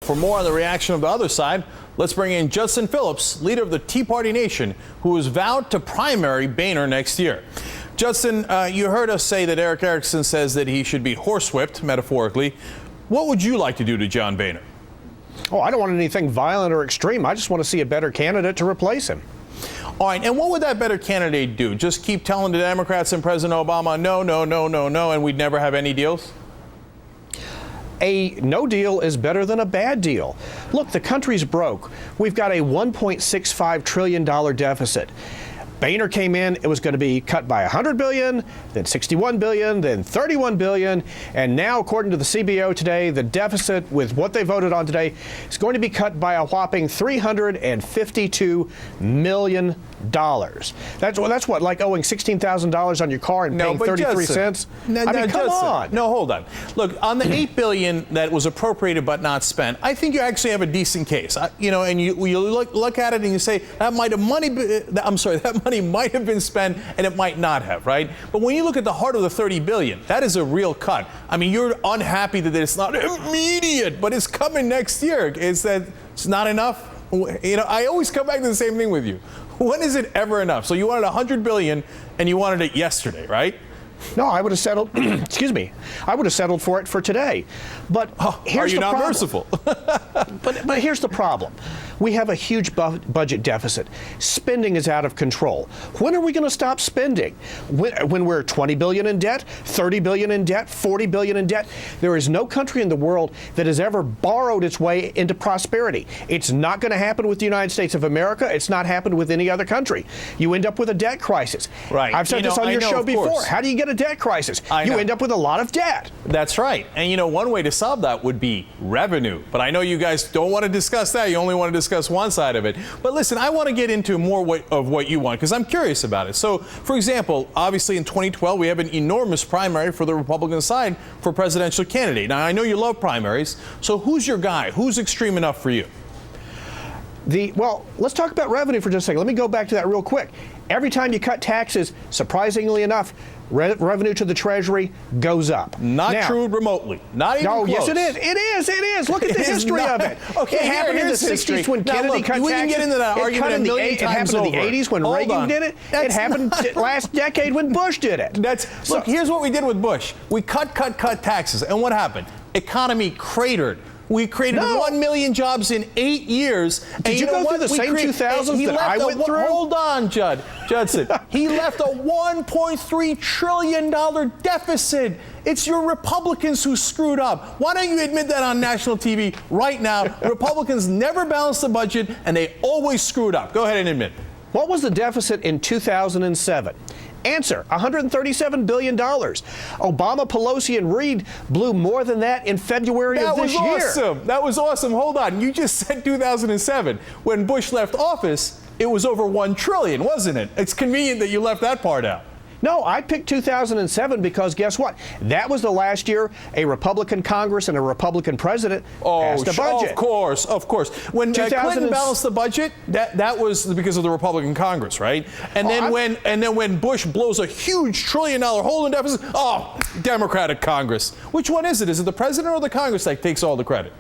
For more on the reaction of the other side, let's bring in Judson Phillips, leader of the Tea Party Nation, who has vowed to primary Boehner next year. Judson, you heard us say that Erick Erickson says that he should be horsewhipped, metaphorically. What would you like to do to John Boehner? Oh, I don't want anything violent or extreme. I just want to see a better candidate to replace him. All right, and what would that better candidate do? Just keep telling the Democrats and President Obama, no, no, no, no, no, and we'd never have any deals? A no deal is better than a bad deal. Look, the country's broke. We've got a $1.65 trillion deficit. Boehner came in, it was going to be cut by $100 billion, then $61 billion, then $31 billion, and now, according to the CBO today, the deficit with what they voted on today is going to be cut by a whopping $352 million. That's what, like owing $16,000 on your car and paying 33 cents? Come on. No, hold on. Look, on the $8 billion that was appropriated but not spent, I think you actually have a decent case. And you look at it and you say that money might have been spent and it might not have, right? But when you look at the heart of the $30 billion, that is a real cut. I mean, you're unhappy that it's not immediate, but it's coming next year. Is that it's not enough? I always come back to the same thing with you. When is it ever enough? So you wanted $100 billion and you wanted it yesterday, right? No, I would have settled, excuse me, I would have settled for it for today. But here's the problem. Are you not merciful? But here's the problem. We have a huge budget deficit. Spending is out of control. When are we going to stop spending? When we're $20 billion in debt, $30 billion in debt, $40 billion in debt? There is no country in the world that has ever borrowed its way into prosperity. It's not going to happen with the United States of America. It's not happened with any other country. You end up with a debt crisis. Right. I've said this on your show before. How do you get a debt crisis? You end up with a lot of debt. That's right. And one way to solve that would be revenue. But I know you guys don't want to discuss that. You only want to discuss one side of it. But listen, I want to get into more of what you want because I'm curious about it. So, for example, obviously in 2012, we have an enormous primary for the Republican side for presidential candidate. Now, I know you love primaries. So who's your guy? Who's extreme enough for you? Well, let's talk about revenue for just a second. Let me go back to that real quick. Every time you cut taxes, surprisingly enough, revenue to the Treasury goes up. Not true remotely. Not even close. Yes, it is. It is. Look at the history of it. Okay, it happened in the 60s when Kennedy cut taxes. We can get into that argument a million times over. It happened in the 80s when Reagan did it. It happened last decade when Bush did it. Look, here's what we did with Bush. We cut taxes. And what happened? Economy cratered. We created 1 million jobs in 8 years. Did you go through the same 2000s that I went through? Hold on, Judson. He left a $1.3 trillion deficit. It's your Republicans who screwed up. Why don't you admit that on national TV right now? Republicans never balanced the budget, and they always screwed up. Go ahead and admit. What was the deficit in 2007? Answer, $137 billion. Obama, Pelosi, and Reid blew more than that in February of this year. That was awesome. That was awesome. Hold on. You just said 2007. When Bush left office, it was over $1 trillion, wasn't it? It's convenient that you left that part out. No, I picked 2007 because guess what? That was the last year a Republican Congress and a Republican president passed a budget. Of course. When Clinton balanced the budget, that was because of the Republican Congress, right? And then when Bush blows a huge $1 trillion hole in deficit, Democratic Congress. Which one is it? Is it the president or the Congress that takes all the credit?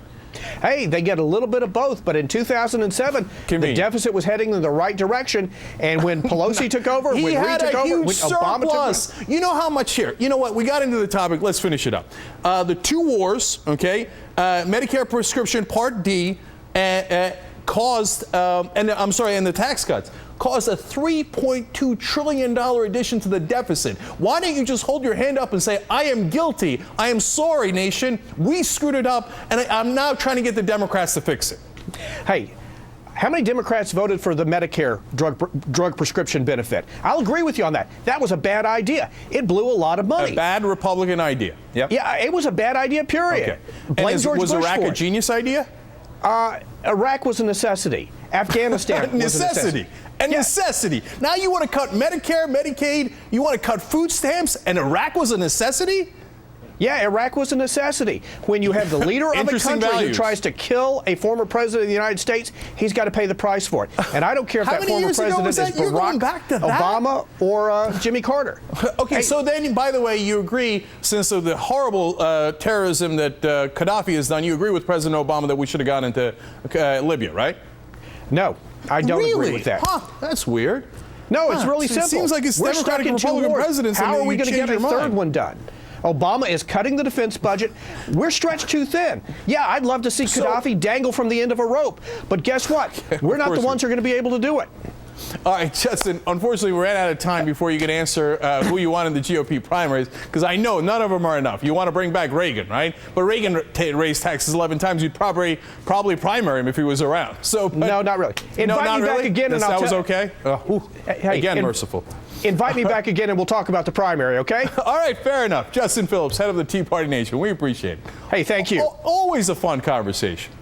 Hey, they get a little bit of both, but in 2007, the deficit was heading in the right direction, and when Pelosi took over, when Reid took over, when Obama took over. You know how much here? You know what? We got into the topic. Let's finish it up. The two wars, okay, Medicare prescription Part D caused, and the tax cuts caused a $3.2 trillion addition to the deficit. Why don't you just hold your hand up and say, I am guilty, I am sorry, nation, we screwed it up, and I'm now trying to get the Democrats to fix it. Hey, how many Democrats voted for the Medicare drug prescription benefit? I'll agree with you on that. That was a bad idea. It blew a lot of money. A bad Republican idea. Yep. Yeah, it was a bad idea, period. Okay. Blame George Bush for it. Was Iraq a genius idea? Iraq was a necessity. Afghanistan was a necessity. Necessity. Now you want to cut Medicare, Medicaid, you want to cut food stamps, and Iraq was a necessity? Yeah, Iraq was a necessity. When you have the leader of a Interesting country who values. tries to kill a former president of the United States, he's got to pay the price for it. And I don't care if How that many former years ago president was is that? You're going Barack back to that? Obama or Jimmy Carter. Okay, Hey, so then, by the way, you agree, since of the horrible terrorism that Gaddafi has done, you agree with President Obama that we should have gone into Libya, right? No, I don't really? agree with that. Huh, that's weird. No, it's Huh, really it simple. seems like it's We're Democratic stuck in and two Republican wars. presidents, How and are we you going to change get a your third mind. one done? Obama is cutting the defense budget. We're stretched too thin. Yeah, I'd love to see Gaddafi dangle from the end of a rope. But guess what? We're not the course ones who are going to be able to do it. All right, Justin, unfortunately, we ran out of time before you could answer who you want in the GOP primaries, because I know none of them are enough. You want to bring back Reagan, right? But Reagan raised taxes 11 times. You'd probably primary him if he was around. So, No, not really. Invite not me back really? again, and that I'll was tell- okay? Hey, Again, merciful. Invite me back again, and we'll talk about the primary, okay? All right, fair enough. Justin Phillips, head of the Tea Party Nation. We appreciate it. Hey, thank you. Always a fun conversation.